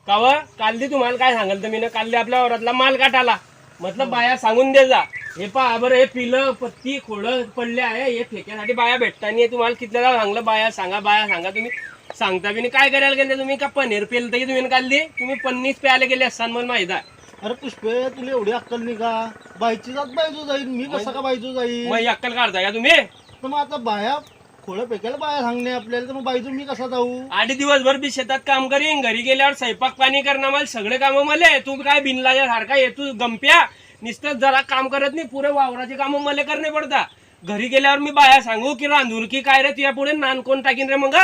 काव कालदी तुम्हाला काय सांगाल तर मी ना कालदी आपल्या वरातला माल काटाला मतलब बाया सांगून दे जा हे पहा बरं हे पिलं पत्ती खोडं पडले आहे हे ठेक्यासाठी बाया भेटतानी तुम्हाला कितल्याला सांगलं बाया सांगा तुम्ही सांगता बी काय करायला गेले तुम्ही का पनीर पेल तर तुम्ही काढली तुम्ही पन्नीस प्यायला गेले असताना मला माहित आहे. अरे पुष्पे तुला एवढी अक्कल नाही का बाईची जात बायजो जाईल मी कसा का बायजो जाईल मग अक्कल काढताय का तुम्ही तर मग आता बाया खोळं पेकायला बाया सांगणे आपल्याला तर मग बायजो मी कसा जाऊ आधी दिवसभर बी शेतात काम करीन घरी गेल्यावर स्वयंपाक पाणी करणं मला सगळे काम मला तू काय बिनलाजा सारखा येतो गंप्या नुसतं जरा काम करत नाही पुरे वावराचे काम मला करणे पडता घरी गेल्यावर मी बाया सांगू की रांधून की काय रे तुझ्या पुढे नान कोण टाकीन रे मग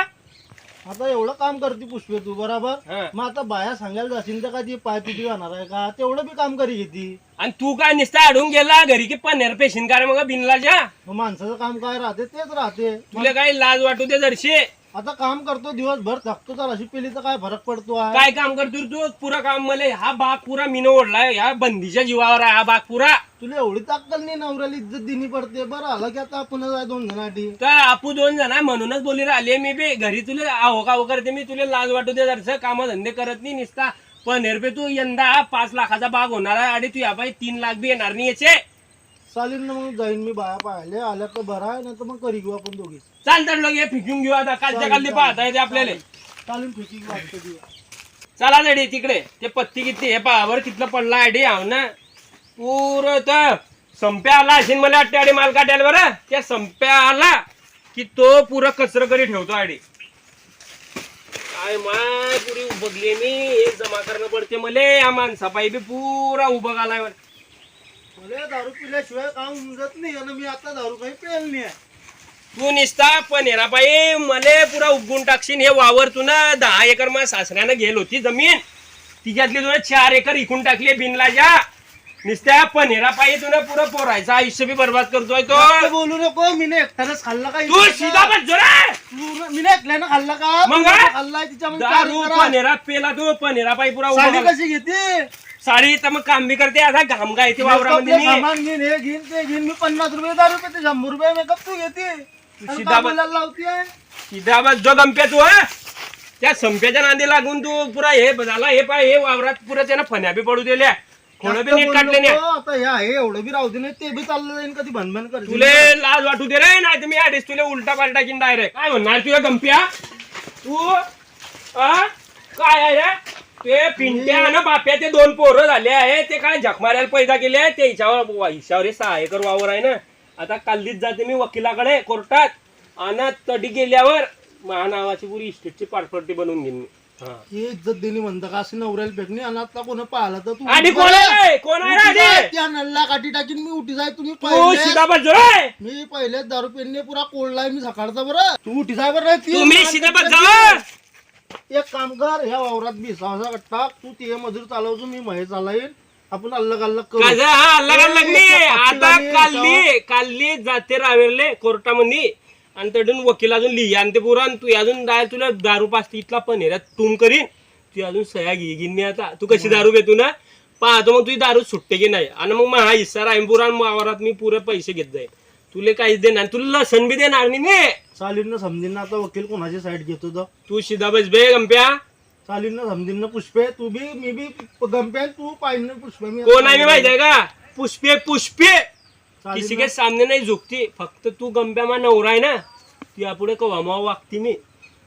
आता एवढं काम करते पुष्पे तू बरोबर हा. मग आता बाया सांगायला जाशील तर का ती पाय तुझी जाणार आहे का तेवढं बी काम करी घेती आणि तू काय नुसतं अडून गेला घरी की पनीर पेशीन का रे मग बिनलाजा मग माणसाचं काम काय राहते तेच राहते तुला काही लाज वाटू दे जरशी आता काम करतो दिवसभर थकतो तर अशी पेली तर काय फरक पडतो आहे काय काम करतो तू पुरा काम मला हा बाग पुरा मीनं ओढलाय ह्या बंदीच्या जीवावर आहे हा बाग पुरा तुला एवढी अक्कल नाही नवऱ्याला इज्जत दिनी पडते बरं आलं की आता आपण जाय 2 जणांसाठी तर आपू 2 जण आहे म्हणूनच बोली राहिले मी बी घरी तुला आहो का करते मी तुला लाज वाटू दे जरसं काम धंदे करत नाही निसता पण हेरपे तू यंदा 5 लाखाचा बाग होणार आहे आणि तू या पाहिजे 3 लाख बी येणार नाही याचे चालेल ना मग जाईन मी बाया पाहिले आल्या तर बरं आहे नाही तर मग करी घेऊ आपण दोघी चालतात लोक हे फिकून घेऊ आता कालच्या काल पाहता येते आपल्याला चालेल फिकी वाटतं ती. चला रेडी तिकडे ते पत्ती किती हे पाहावर कितलं पडला आयडी आव ना पुरं तर संप्या आला असेल मला वाटते आडी माल काट्याला बरं त्या संप्या आला की तो पुरं कचरं करी ठेवतो आडी काय माय पुरी उभगली मी हे जमा करणं पडते मले या माणसापायी बी पुरा उभं आलाय मला दारू पिल्याशिवाय काम समजत नाही आणि मी आता दारू काही पेल नाही आहे तू निसता पण हेरा बाई मले पुरा उगून टाकशील हे वावर तू ना 10 एकर मा सासऱ्यानं गेल होती जमीन तिच्यातली तुला 4 एकर इकून टाकली बिनलाजा निसत्या पण हेरा पायी तुला पुरा पोरायचं आयुष्य बी बर्बाद करतोय तो जास्त बोलू नको मी एकट्यानंच खाल्ला का तू सीधा बस जोरा मी एकट्यानं खाल्ला का मग? खाल्लाय दारू पनेरा पेला तू पनेरा पायी पुरा साडी उभा कशी घेते साडी तर मग काम बी करते आता घाम गायते वावरामध्ये मी सामान घेईन हे घेईन ते घेईन मी 50 रुपये दारू पे 100 रुपये मेकअप तू घेते सीधा बस लावते सीधा बस जो गंप्या तू हा त्या संप्याच्या नांदी लागून तू पुरा हे झाला हे पाय हे वावरात पुरा त्यानं फण्या बी पडू दिल्या कोण बी नीट काढले नाही आता हे आहे एवढं बी राहू दे नाही ते बी चाललं जाईल कधी भनभन कर तुले लाज वाटू दे रे नाही तर मी आधीच तुला उलटा पालटा किन डायरेक्ट काय म्हणणार तुझ्या गंप्या तू काय आहे रे ते पिंट्या ना बाप्या ते 2 पोरं झाले आहे ते काय झक मारायला पैदा केले आहे ते हिच्यावर 6 एकर वावर आहे ना आता कालदीच जाते मी वकिलाकडे कोर्टात आणि तडी गेल्यावर महा नावाची पुरी इस्टेटची प्रॉपर्टी बनवून घेईन मी हे इज्जत देणी म्हणता का अशी नवऱ्याला फेकणी आणि आता कोण पाहिला तर तू आधी कोण आहे कोण आहे रे आधी? त्या नल्ला काठी टाकीन मी उठी जाय तुम्ही तू पहिले सीधा बस रे मी पहिले दारू पेनने पुरा कोल्डलाय मी सकाळचा बरं तू उठी जाय बरं तुम्ही सीधा बस जा एक काम कर ह्या वावरात बी 6 टाक तू ते मजूर चालवतो मी महे चालाईन आपण अलग अलग करू काय हा अलग नाही आता कालली जाते रावेरले कोर्टामध्ये आणि तडून वकील अजून लिही आणि ते पुरा तू अजून तुला दारू पाचते इथला पण हेऱ्यात टूम करीन तू अजून सह्या घेईन मी आता तू कशी दारू घेतो ना पाहतो मग तुझी दारू सुट्टे की नाही आणि मग हा हिस्सा राहीन पुरा वावरात मी पुरे पैसे घेत जाईल तुला काहीच देणार तुला लसण बी देणार नाही मी चालीन ना समजीन ना आता वकील कोणाची साईड घेतो तर तू सीधा बस बे गंप्या चालीन ना समजीन ना पुष्पे तू बी मी बी गंप्या तू पाहिजे ना पुष्पे मी कोण आहे मी माहिती आहे का पुष्पे चालीन किसी ना. के सामने नाही झुकती फक्त तू गंप्या मा नवरा आहे ना तुझ्या पुढे कवा वागती मी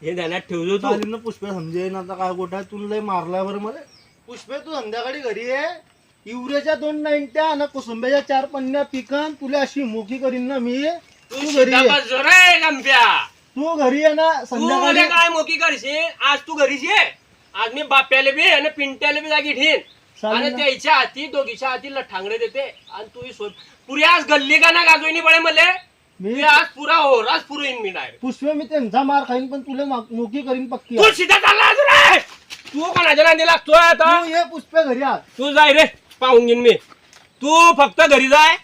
हे ध्यानात ठेवतो तू चालीन ना पुष्पे समजेन आता काय गोठा तुला लय मारलाय बरं मला पुष्पे तू संध्याकाळी घरी आहे युरियाच्या 2 नाईन्ट्या आणि कुसुंब्याच्या 4 पन्न्या पिकन तुला अशी मोकी करीन ना मी तू घरी सीधा ये. बस जो रे गंप्या तू घरी आहे ना तू संध्याकाळी मला काय मोकी करशील आज तू घरीच ये आज मी बाप्याला बी आणि पिंट्याला बी जागी ठेन चालेल आणि ना. त्याच्या हाती दोघीच्या हाती लठांगडे देते आणि तू ही पुरी आज गल्ली का ना गाजवणी पडे मले मी आज पुरा हो राज पुरीन मी डायरेक्ट पुष्पे मी त्यांचा मार खाईन पण तुला मोकी करीन पक्की तू सीधा चालला आज रे तू कोणाच्या नांदी लागतोय आता तू ये पुष्पे घरी आ तू जाय रे पाहून घेईन मी तू फक्त घरी जाय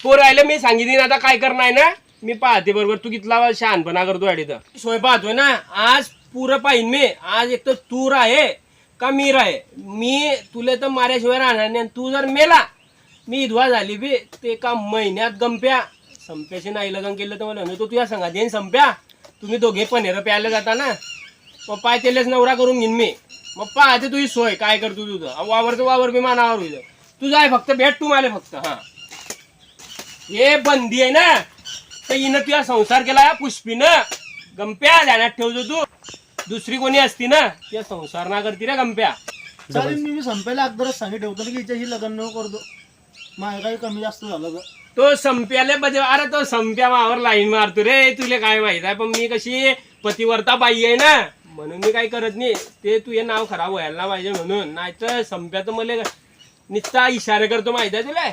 पोर राहिले मी सांगितली आता काय करणार आहे ना मी पाहते बरोबर तू कितला शहाणपणा करतो अडीत सोय पाहतोय ना आज पुरं पाहिन मी आज एक तर तू राहे का मी राहे मी तुला तर माऱ्याशिवाय राहणार नाही तू जर मेला मी विधवा झाली बी ते एका महिन्यात गंप्या संप्याशी नाही लग्न केलं तर मला तो तुझ्या सांगा संप्या तुम्ही दोघे पनेर प्यायला जाता ना पाय तेलेच नवरा करून घेईन मी मग पाहते तुझी सोय काय करतो तुझं वावरचं वावर बी मानावर होईल तू जाय फक्त भेट तू मला फक्त हा हे बंदी आहे ना तर हिनं तुझा संसार केला पुष्पीनं गंप्या ध्यानात ठेवतो तू दुसरी कोणी असती ना त्या संसार ना करती रे गंप्या चालेल मी संपायला अगोदरच सांगी ठेवतो ना की हिच्याशी लग्न न करतो माझं काही कमी जास्त झालं तर तो संप्याले बजे अरे तो संप्या मावर लाईन मारतो रे तुला काय माहित आहे पण मी कशी पतिवर्ता बाई आहे ना म्हणून मी काही करत नाही ते तुझे नाव खराब व्हायला पाहिजे म्हणून नाही तर संप्या तर मला नुसता इशारे करतो माहित आहे तुला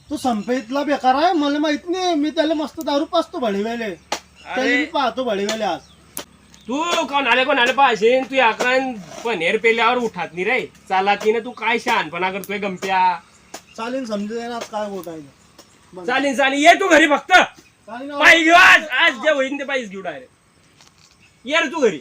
तू संपेतला बेकार आहे मला माहित नाही मी त्याला मस्त दारू पाचतो भाडीवाले त्याला मी पाहतो भाडीवाले आज तू कोणाला पाहिजे तू अकरान पनेर पेल्यावर उठात नाही रे चाला तिने तू काय शहाणपणा करतोय गंप्या चालेल समजेल आज काय गोट आहे चालेल ये तू घरी फक्त चालेल पायी घेऊ आज जे होईन ते पायीच घेऊ डायरेक्ट ये रे तू घरी